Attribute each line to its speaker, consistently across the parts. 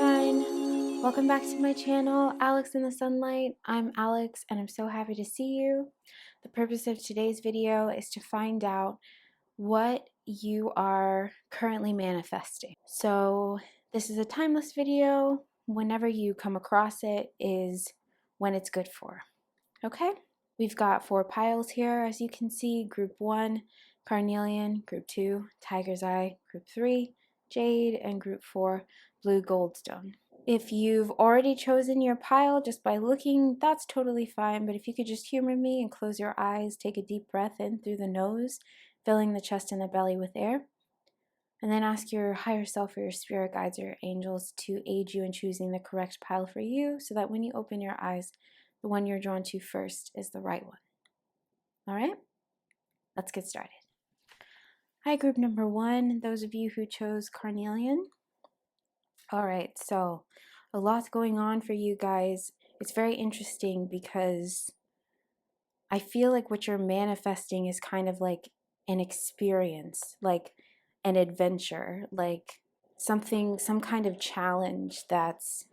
Speaker 1: sunshine. Welcome back to my channel, Alex in the Sunlight. I'm Alex and I'm so happy to see you. The purpose of today's video is to find out what you are currently manifesting. So this is a timeless video. Whenever you come across it is when it's good for. Okay? We've got 4 piles here, as you can see. Group 1, Carnelian. Group 2, Tiger's Eye. Group 3, Jade. And Group 4, Blue Goldstone. If you've already chosen your pile just by looking, that's totally fine. But if you could just humor me and close your eyes, take a deep breath in through the nose, filling the chest and the belly with air. And then ask your higher self or your spirit guides or your angels to aid you in choosing the correct pile for you so that when you open your eyes, the one you're drawn to first is the right one. All right, let's get started. Hi, group number 1, those of you who chose Carnelian. All right, so a lot's going on for you guys. It's very interesting because I feel like what you're manifesting is kind of like an experience, like an adventure, like some kind of challenge that's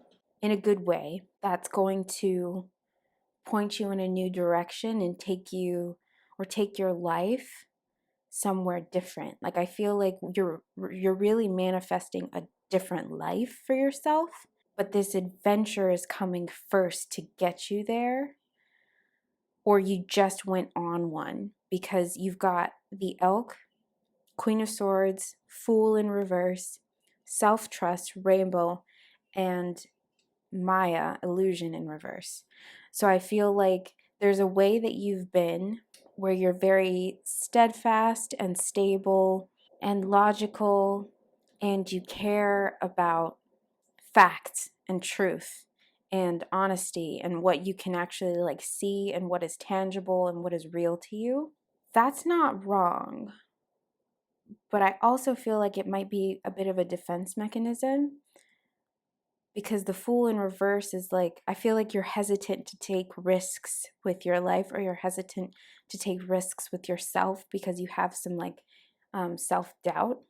Speaker 1: in a good way, that's going to point you in a new direction and take your life somewhere different. Like I feel like you're really manifesting a different life for yourself, but this adventure is coming first to get you there, or you just went on one because you've got the Elk, Queen of Swords, Fool in reverse, Self-Trust, Rainbow, and Maya, Illusion in reverse. So I feel like there's a way that you've been where you're very steadfast and stable and logical, and you care about facts and truth and honesty and what you can actually like see and what is tangible and what is real to you. That's not wrong, but I also feel like it might be a bit of a defense mechanism, because the Fool in reverse is like, I feel like you're hesitant to take risks with your life, or you're hesitant to take risks with yourself because you have some like self-doubt.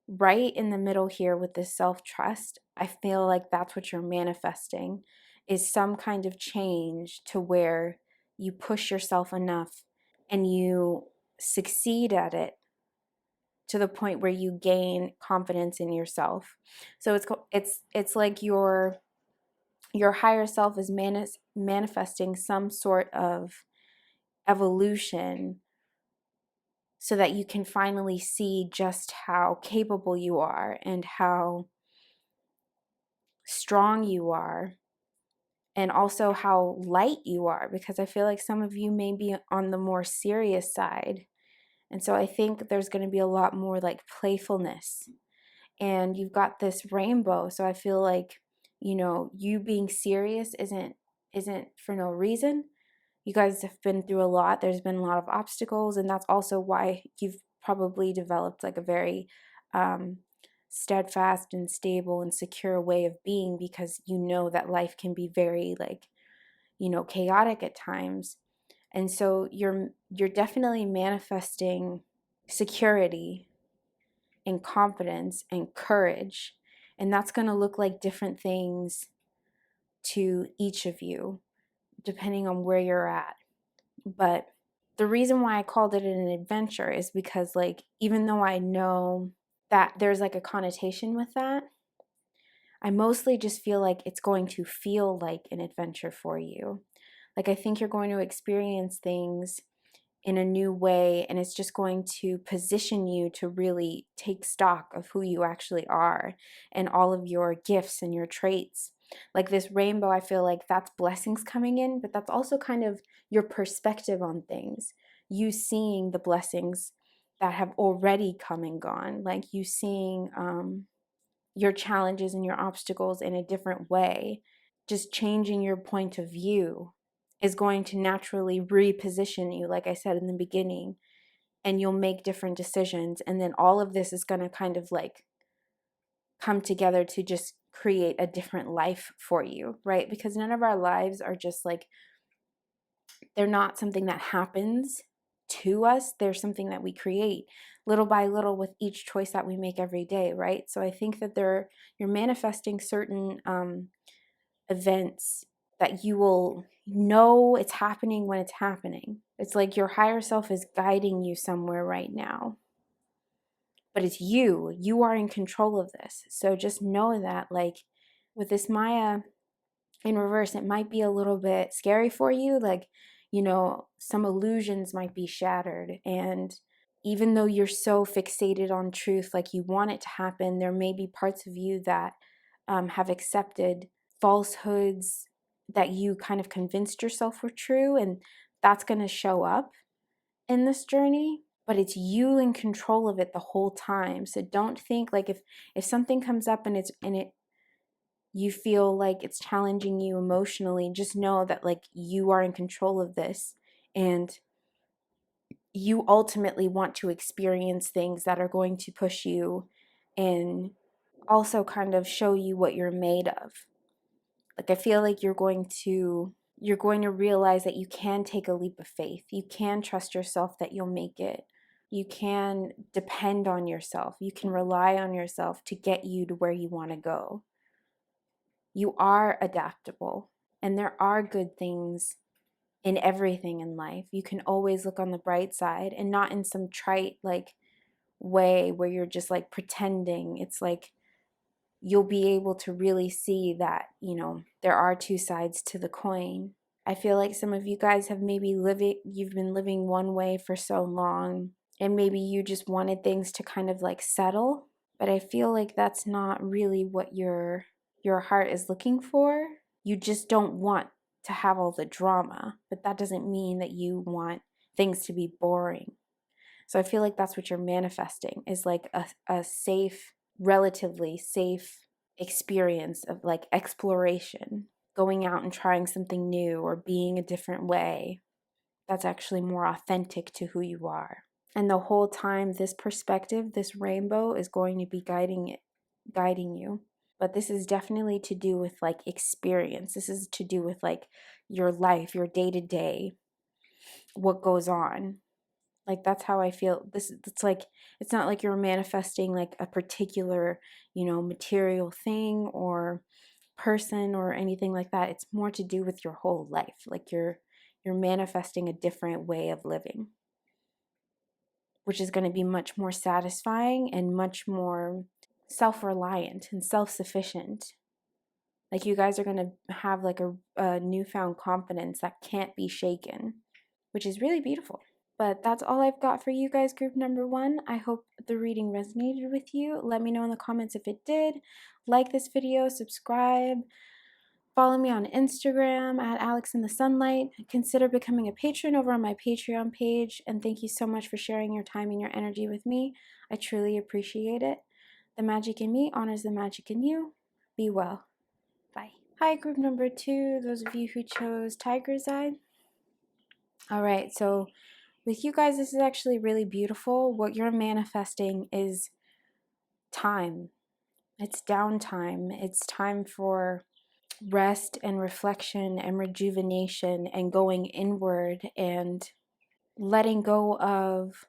Speaker 1: Right in the middle here with this self-trust, I feel like that's what you're manifesting, is some kind of change to where you push yourself enough and you succeed at it to the point where you gain confidence in yourself. So it's like your higher self is manifesting some sort of evolution so that you can finally see just how capable you are and how strong you are, and also how light you are, because I feel like some of you may be on the more serious side. And so I think there's going to be a lot more like playfulness. And you've got this rainbow, so I feel like, you know, you being serious isn't for no reason. You guys have been through a lot. There's been a lot of obstacles, and that's also why you've probably developed like a very steadfast and stable and secure way of being, because you know that life can be very like, you know, chaotic at times. And so you're definitely manifesting security and confidence and courage, and that's going to look like different things to each of you depending on where you're at. But the reason why I called it an adventure is because, like, even though I know that there's like a connotation with that, I mostly just feel like it's going to feel like an adventure for you. Like, I think you're going to experience things in a new way, and it's just going to position you to really take stock of who you actually are and all of your gifts and your traits. Like this rainbow, I feel like that's blessings coming in, but that's also kind of your perspective on things. You seeing the blessings that have already come and gone, like you seeing your challenges and your obstacles in a different way. Just changing your point of view is going to naturally reposition you, like I said in the beginning, and you'll make different decisions. And then all of this is going to kind of like come together to just create a different life for you, right? Because none of our lives are just like, they're not something that happens to us. They're something that we create little by little with each choice that we make every day, right? So I think that you're manifesting certain events that you will know it's happening when it's happening. It's like your higher self is guiding you somewhere right now. But it's you. You are in control of this. So just know that, like, with this Maya in reverse, it might be a little bit scary for you. Like, some illusions might be shattered. And even though you're so fixated on truth, like you want it to happen, there may be parts of you that have accepted falsehoods that you kind of convinced yourself were true. And that's going to show up in this journey, but it's you in control of it the whole time. So don't think like if something comes up and it you feel like it's challenging you emotionally, just know that like you are in control of this, and you ultimately want to experience things that are going to push you and also kind of show you what you're made of. Like I feel like you're going to realize that you can take a leap of faith. You can trust yourself that you'll make it. You can depend on yourself. You can rely on yourself to get you to where you want to go. You are adaptable, and there are good things in everything in life. You can always look on the bright side, and not in some trite like way where you're just like pretending. It's like you'll be able to really see that, there are two sides to the coin. I feel like some of you guys have you've been living one way for so long, and maybe you just wanted things to kind of like settle, but I feel like that's not really what your heart is looking for. You just don't want to have all the drama, but that doesn't mean that you want things to be boring. So I feel like that's what you're manifesting, is like a safe, relatively safe experience of like exploration, going out and trying something new or being a different way. That's actually more authentic to who you are. And the whole time, this perspective, this rainbow is going to be guiding you. But this is definitely to do with like experience. This is to do with like your life, your day to day, what goes on. Like that's how I feel. It's like, it's not like you're manifesting like a particular, material thing or person or anything like that. It's more to do with your whole life. Like you're manifesting a different way of living, which is going to be much more satisfying and much more self-reliant and self-sufficient. Like you guys are going to have like a newfound confidence that can't be shaken, which is really beautiful. But that's all I've got for you guys, group number 1. I hope the reading resonated with you. Let me know in the comments if it did. Like this video, subscribe, follow me on Instagram at Alex in the Sunlight. Consider becoming a patron over on my Patreon page. And thank you so much for sharing your time and your energy with me. I truly appreciate it. The magic in me honors the magic in you. Be well. Bye. Hi, group number 2, those of you who chose Tiger's Eye. All right, so with you guys, this is actually really beautiful. What you're manifesting is time. It's downtime. It's time for rest and reflection and rejuvenation and going inward and letting go of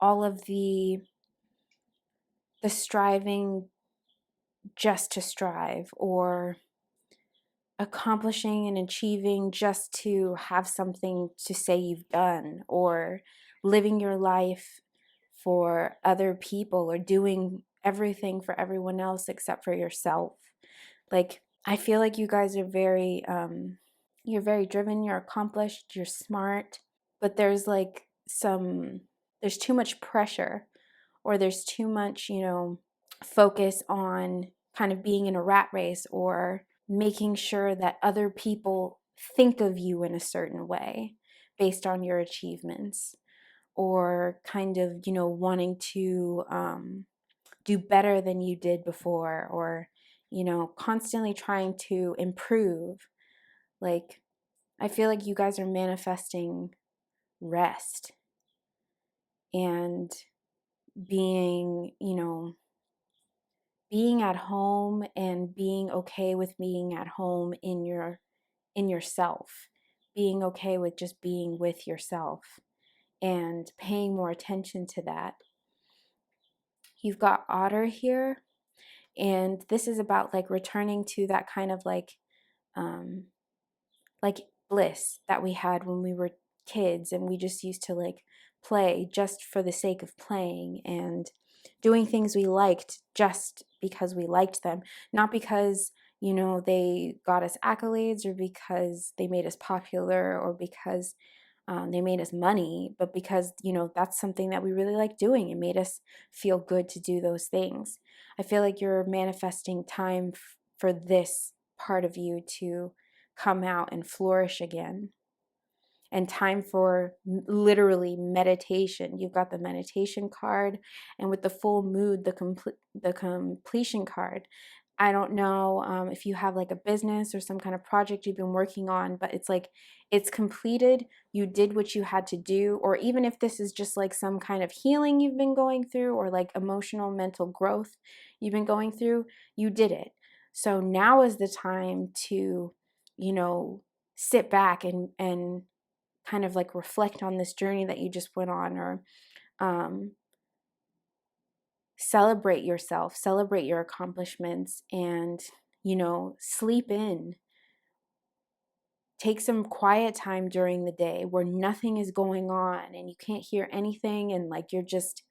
Speaker 1: all of the striving just to strive, or accomplishing and achieving just to have something to say you've done, or living your life for other people, or doing everything for everyone else except for yourself. Like, I feel like you guys are you're very driven, you're accomplished, you're smart, but there's there's too much pressure, or there's too much, focus on kind of being in a rat race, or making sure that other people think of you in a certain way based on your achievements, or kind of, wanting to do better than you did before, or, constantly trying to improve. Like, I feel like you guys are manifesting rest and being, being at home, and being okay with being at home in yourself, being okay with just being with yourself, and paying more attention to that. You've got Otter here, and this is about like returning to that kind of um like bliss that we had when we were kids, and we just used to like play just for the sake of playing, and doing things we liked just because we liked them, not because they got us accolades, or because they made us popular, or because they made us money, but because that's something that we really like doing. It made us feel good to do those things. I feel like you're manifesting time for this part of you to come out and flourish again, and time for literally meditation. You've got the meditation card, and with the full moon, the completion card. I don't know if you have like a business or some kind of project you've been working on, but it's like it's completed. You did what you had to do. Or even if this is just like some kind of healing you've been going through, or like emotional, mental growth you've been going through, you did it. So now is the time to, sit back and kind of like reflect on this journey that you just went on, or um, celebrate yourself, celebrate your accomplishments, and, sleep in. Take some quiet time during the day where nothing is going on and you can't hear anything, and like you're just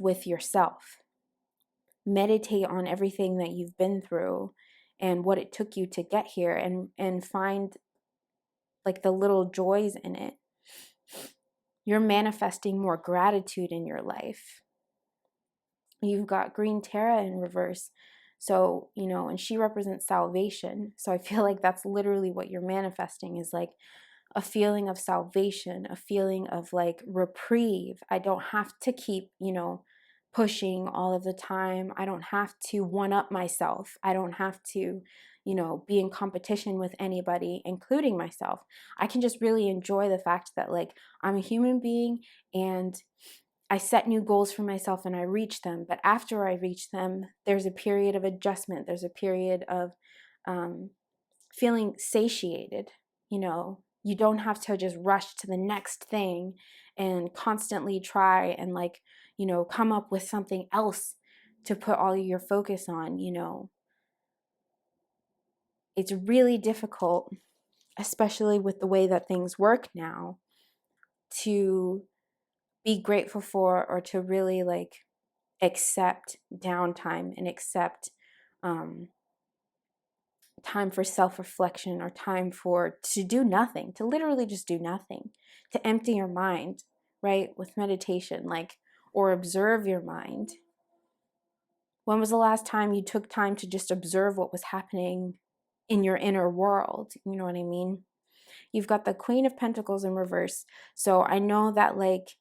Speaker 1: with yourself. Meditate on everything that you've been through and what it took you to get here, and find like the little joys in it. You're manifesting more gratitude in your life. You've got Green Tara in reverse. So, and she represents salvation. So I feel like that's literally what you're manifesting, is like a feeling of salvation, a feeling of like reprieve. I don't have to keep, pushing all of the time. I don't have to one up myself. I don't have to, be in competition with anybody, including myself. I can just really enjoy the fact that like I'm a human being, and I set new goals for myself and I reach them. But after I reach them, there's a period of adjustment. There's a period of feeling satiated. You don't have to just rush to the next thing and constantly try and like, come up with something else to put all your focus on. It's really difficult, especially with the way that things work now, to be grateful for, or to really like accept downtime and accept time for self-reflection, or time to do nothing, to literally just do nothing, to empty your mind, right? With meditation, like, or observe your mind. When was the last time you took time to just observe what was happening in your inner world? You know what I mean? You've got the Queen of Pentacles in reverse. So I know that like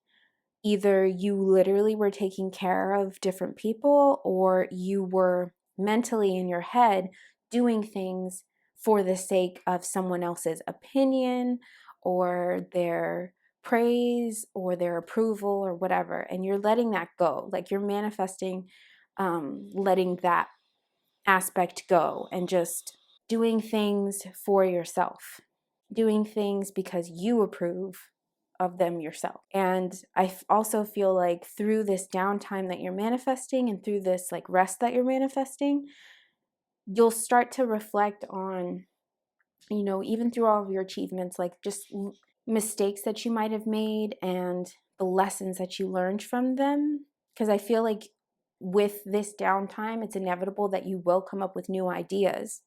Speaker 1: either you literally were taking care of different people, or you were mentally in your head doing things for the sake of someone else's opinion, or their praise, or their approval, or whatever. And you're letting that go. Like you're manifesting, letting that aspect go, and just doing things for yourself, doing things because you approve of them yourself. And I also feel like through this downtime that you're manifesting, and through this like rest that you're manifesting, you'll start to reflect on, even through all of your achievements, like just mistakes that you might have made and the lessons that you learned from them. Because I feel like with this downtime, it's inevitable that you will come up with new ideas.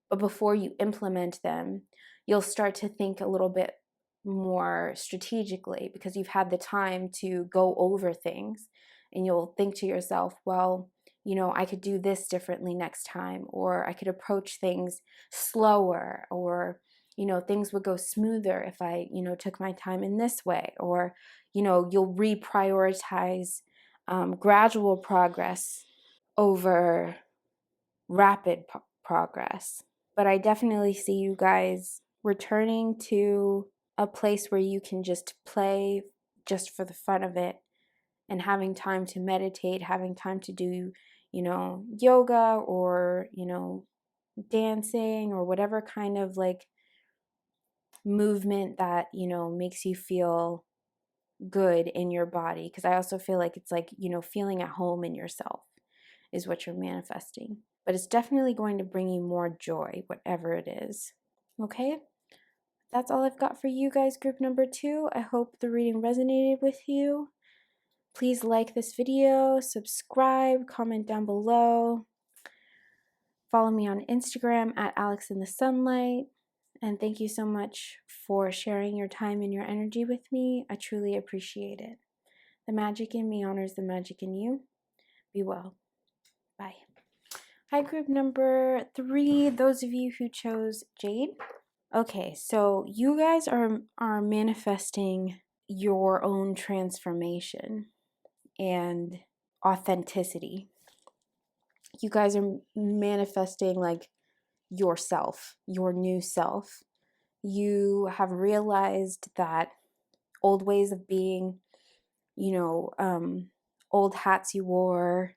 Speaker 1: But before you implement them, you'll start to think a little bit more strategically, because you've had the time to go over things, and you'll think to yourself, well, I could do this differently next time, or I could approach things slower, or, things would go smoother if I, took my time in this way, or, you'll reprioritize gradual progress over rapid progress. But I definitely see you guys returning to a place where you can just play just for the fun of it, and having time to meditate, having time to do, yoga, or, dancing, or whatever kind of like movement that, makes you feel good in your body. Because I also feel like it's like, feeling at home in yourself is what you're manifesting. But it's definitely going to bring you more joy, whatever it is. Okay? That's all I've got for you guys, group number 2. I hope the reading resonated with you. Please like this video, subscribe, comment down below. Follow me on Instagram at alexinthesunlight. And thank you so much for sharing your time and your energy with me. I truly appreciate it. The magic in me honors the magic in you. Be well. Bye. Hi, group number 3, those of you who chose Jade. Okay, so you guys are manifesting your own transformation and authenticity. You guys are manifesting like yourself, your new self. You have realized that old ways of being, old hats you wore,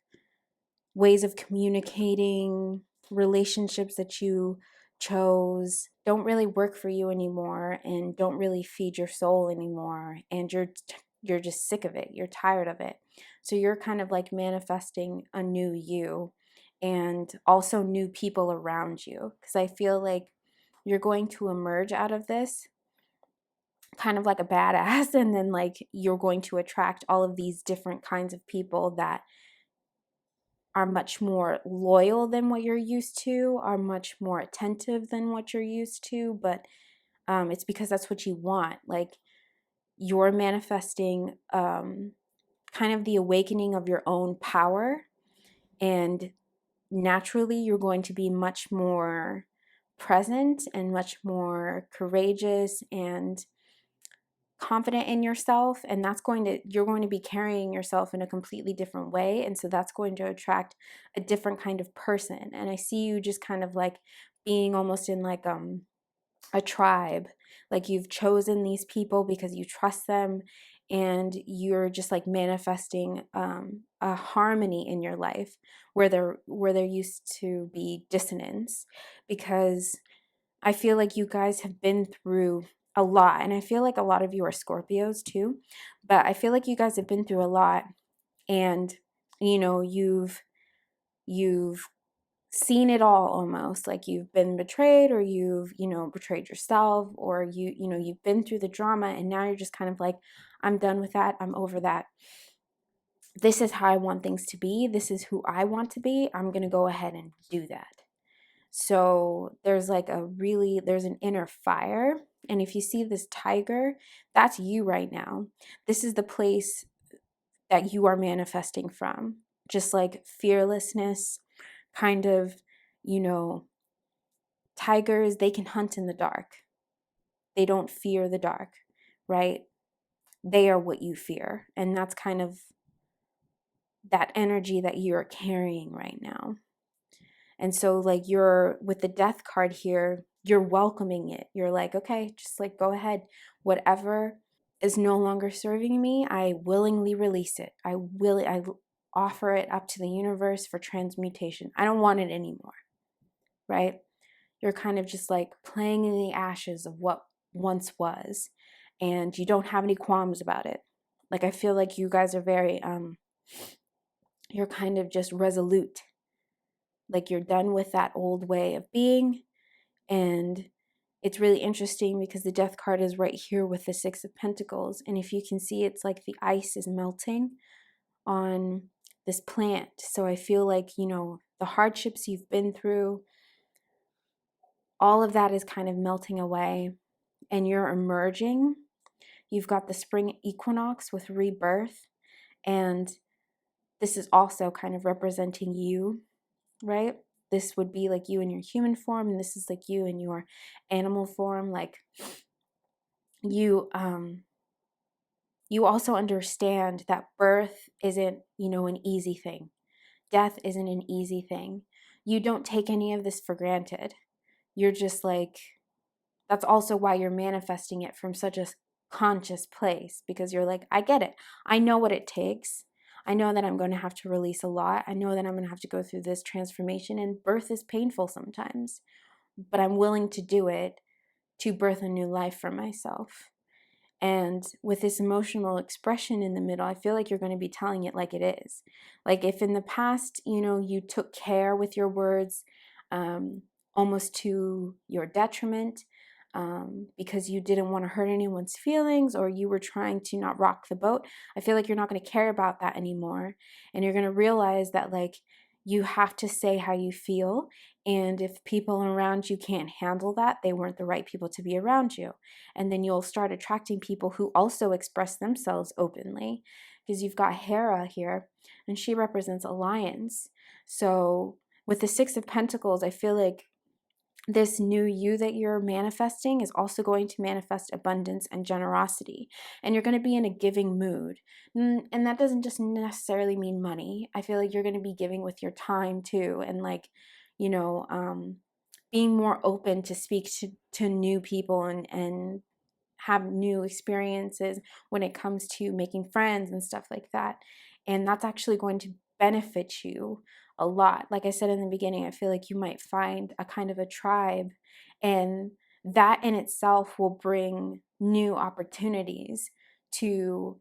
Speaker 1: ways of communicating, relationships that you chose don't really work for you anymore and don't really feed your soul anymore, and you're just sick of it. You're tired of it. So you're kind of like manifesting a new you and also new people around you, because I feel like you're going to emerge out of this kind of like a badass, and then like you're going to attract all of these different kinds of people that are much more loyal than what you're used to, are much more attentive than what you're used to, but it's because that's what you want. Like, you're manifesting kind of the awakening of your own power, and naturally you're going to be much more present and much more courageous and confident in yourself, and you're going to be carrying yourself in a completely different way, and so that's going to attract a different kind of person. And I see you just kind of like being almost in like a tribe, like you've chosen these people because you trust them, and you're just like manifesting a harmony in your life where there used to be dissonance, because I feel like you guys have been through a lot, and I feel like a lot of you are Scorpios too, but I feel like you guys have been through a lot, and you've seen it all, almost like you've been betrayed, or you've betrayed yourself, or you've been through the drama, and now you're just kind of like, I'm done with that. I'm over that. This is how I want things to be. This is who I want to be. I'm going to go ahead and do that. So there's an inner fire. And if you see this tiger, that's you right now. This is the place that you are manifesting from. Just like fearlessness, kind of, tigers, they can hunt in the dark. They don't fear the dark, right? They are what you fear. And that's kind of that energy that you're carrying right now. And so like you're with the death card here, you're welcoming it. You're like, okay, just like go ahead. Whatever is no longer serving me, I willingly release it. I offer it up to the universe for transmutation. I don't want it anymore. Right? You're kind of just like playing in the ashes of what once was, and you don't have any qualms about it. Like, I feel like you guys are very you're kind of just resolute. Like, you're done with that old way of being. And it's really interesting because the death card is right here with the 6 of Pentacles. And if you can see, it's like the ice is melting on this plant. So I feel like, the hardships you've been through, all of that is kind of melting away, and you're emerging. You've got the spring equinox with rebirth. And this is also kind of representing you, right? This would be like you in your human form, and this is like you in your animal form. Like, you also understand that birth isn't, an easy thing. Death isn't an easy thing. You don't take any of this for granted. You're just like, that's also why you're manifesting it from such a conscious place, because you're like, I get it. I know what it takes. I know that I'm going to have to release a lot. I know that I'm going to have to go through this transformation, and birth is painful sometimes, but I'm willing to do it to birth a new life for myself. And with this emotional expression in the middle, I feel like you're going to be telling it like it is. Like if in the past, you took care with your words, almost to your detriment, because you didn't want to hurt anyone's feelings, or you were trying to not rock the boat, I feel like you're not going to care about that anymore. And you're going to realize that you have to say how you feel. And if people around you can't handle that, they weren't the right people to be around you. And then you'll start attracting people who also express themselves openly. Because you've got Hera here, and she represents alliance. So with the Six of Pentacles, I feel like this new you that you're manifesting is also going to manifest abundance and generosity. And you're going to be in a giving mood. And that doesn't just necessarily mean money. I feel like you're going to be giving with your time too. And being more open to speak to new people and have new experiences when it comes to making friends and stuff like that. And that's actually going to benefit you a lot. Like I said in the beginning, I feel like you might find a kind of a tribe, and that in itself will bring new opportunities to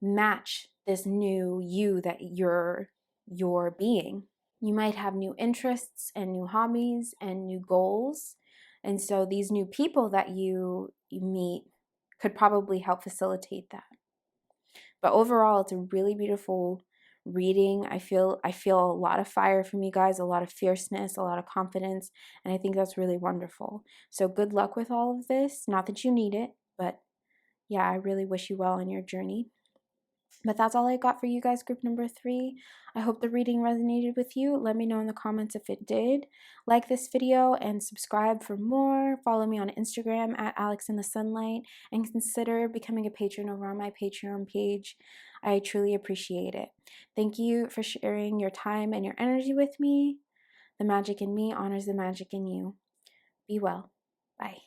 Speaker 1: match this new you that you're being. You might have new interests and new hobbies and new goals. And so these new people that you meet could probably help facilitate that. But overall, it's a really beautiful reading. I feel a lot of fire from you guys, a lot of fierceness, a lot of confidence, and I think that's really wonderful. So good luck with all of this. Not that you need it, but yeah, I really wish you well on your journey. But that's all I got for you guys, group number 3. I hope the reading resonated with you. Let me know in the comments if it did. Like this video and subscribe for more. Follow me on Instagram at alexinthesunlight, and consider becoming a patron over on my Patreon page. I truly appreciate it. Thank you for sharing your time and your energy with me. The magic in me honors the magic in you. Be well. Bye.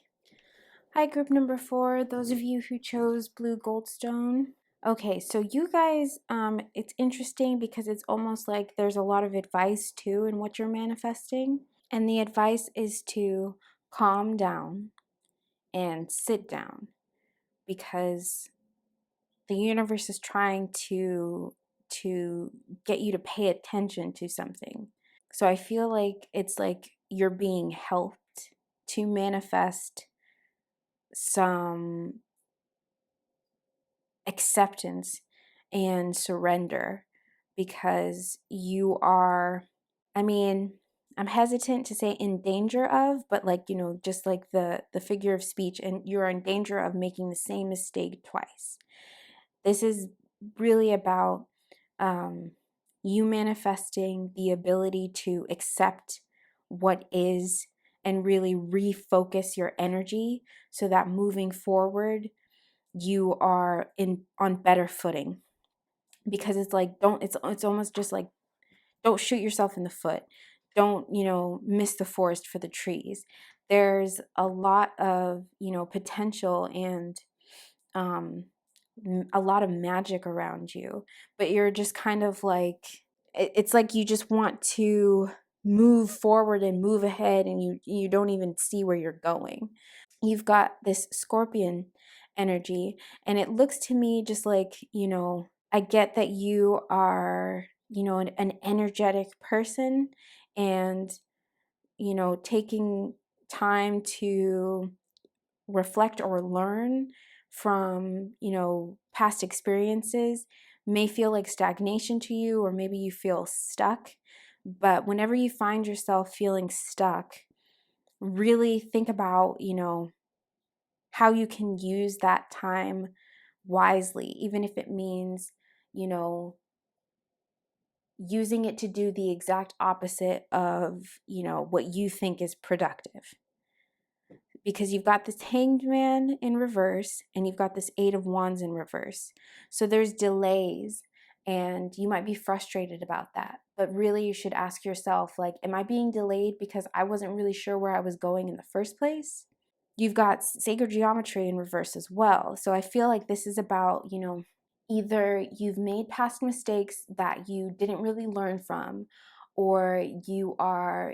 Speaker 1: Hi, group number 4. Those of you who chose Blue Goldstone. Okay, so you guys, it's interesting because it's almost like there's a lot of advice too in what you're manifesting. And the advice is to calm down and sit down, because the universe is trying to get you to pay attention to something. So I feel like it's like you're being helped to manifest some acceptance and surrender, because you are, I'm hesitant to say in danger of, but just like the figure of speech, and you're in danger of making the same mistake twice. This is really about you manifesting the ability to accept what is and really refocus your energy so that moving forward you are on better footing. Because it's like, it's almost just like, don't shoot yourself in the foot. Don't miss the forest for the trees. There's a lot of potential and a lot of magic around you, but you're just kind of like, it's like you just want to move forward and move ahead, and you don't even see where you're going. You've got this Scorpion energy, and it looks to me just like, I get that you are, an energetic person, and, taking time to reflect or learn from, past experiences may feel like stagnation to you, or maybe you feel stuck. But whenever you find yourself feeling stuck, really think about, how you can use that time wisely, even if it means, using it to do the exact opposite of, what you think is productive. Because you've got this Hanged Man in reverse, and you've got this Eight of Wands in reverse. So there's delays, and you might be frustrated about that. But really, you should ask yourself, am I being delayed because I wasn't really sure where I was going in the first place? You've got sacred geometry in reverse as well. So I feel like this is about, either you've made past mistakes that you didn't really learn from, or you are,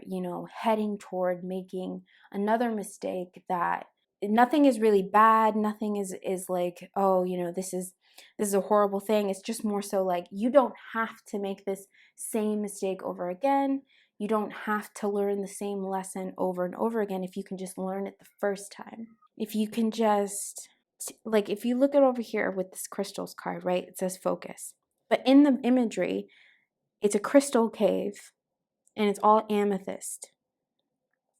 Speaker 1: heading toward making another mistake, that nothing is really bad. Nothing is like, oh, this is a horrible thing. It's just more so like, you don't have to make this same mistake over again. You don't have to learn the same lesson over and over again if you can just learn it the first time. If you can just, like, if you look at over here with this crystals card, right? It says focus. But in the imagery, it's a crystal cave and it's all amethyst.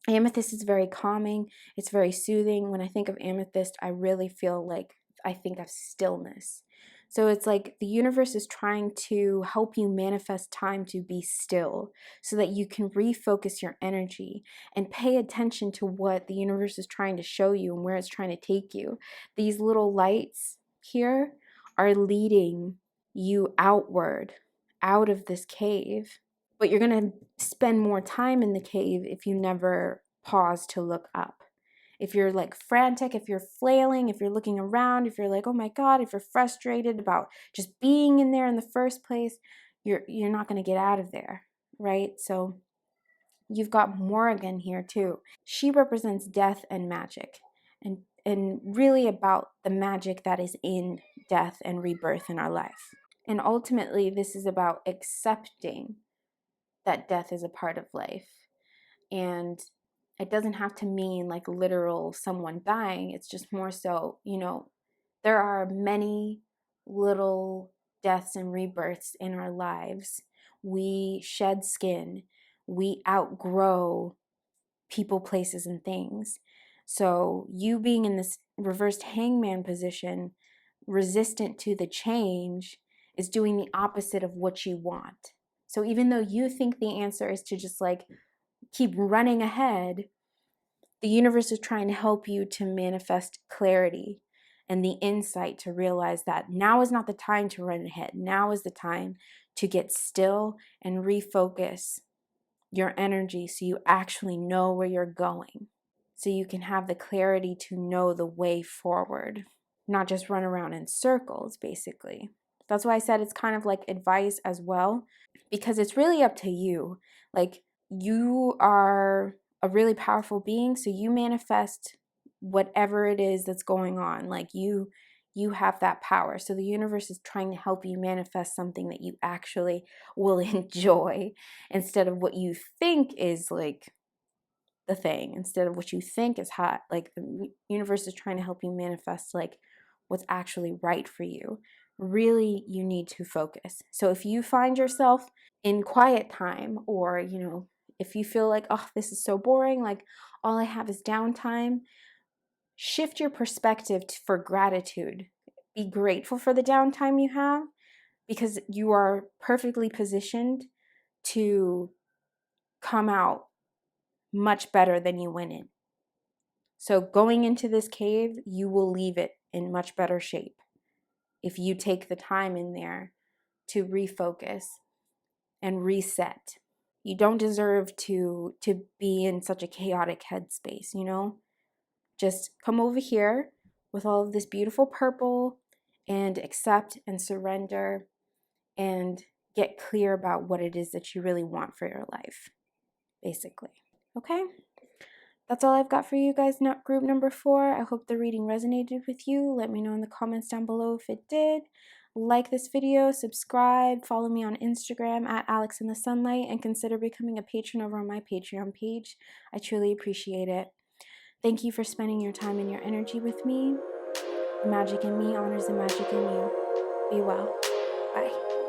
Speaker 1: Amethyst is very calming. It's very soothing. When I think of amethyst, I really feel like I think of stillness. So it's like the universe is trying to help you manifest time to be still so that you can refocus your energy and pay attention to what the universe is trying to show you and where it's trying to take you. These little lights here are leading you outward, out of this cave. But you're going to spend more time in the cave if you never pause to look up. If you're like frantic, if you're flailing, if you're looking around, if you're like, oh my God, if you're frustrated about just being in there in the first place, you're not going to get out of there, right? So you've got Morrigan here too. She represents death and magic, and really about the magic that is in death and rebirth in our life. And ultimately, this is about accepting that death is a part of life. And it doesn't have to mean like literal someone dying. It's just more so, there are many little deaths and rebirths in our lives. We shed skin. We outgrow people, places, and things. So you being in this reversed hangman position, resistant to the change, is doing the opposite of what you want. So even though you think the answer is to just like keep running ahead, the universe is trying to help you to manifest clarity and the insight to realize that now is not the time to run ahead. Now is the time to get still and refocus your energy so you actually know where you're going, so you can have the clarity to know the way forward, not just run around in circles, basically. That's why I said it's kind of like advice as well, because it's really up to you. Like, you are a really powerful being, so you manifest whatever it is that's going on. Like, you have that power. So the universe is trying to help you manifest something that you actually will enjoy, instead of what you think is like the thing, instead of what you think is hot. Like, the universe is trying to help you manifest like what's actually right for you. Really, you need to focus. So if you find yourself in quiet time, or if you feel like, oh, this is so boring, like all I have is downtime, shift your perspective for gratitude. Be grateful for the downtime you have, because you are perfectly positioned to come out much better than you went in. So going into this cave, you will leave it in much better shape if you take the time in there to refocus and reset. You don't deserve to be in such a chaotic headspace, Just come over here with all of this beautiful purple and accept and surrender and get clear about what it is that you really want for your life, basically. Okay? That's all I've got for you guys, group number 4. I hope the reading resonated with you. Let me know in the comments down below if it did. Like this video, subscribe, follow me on Instagram at alexandrite, and consider becoming a patron over on my Patreon page. I truly appreciate it. Thank you for spending your time and your energy with me. The magic in me honors the magic in you. Be well. Bye.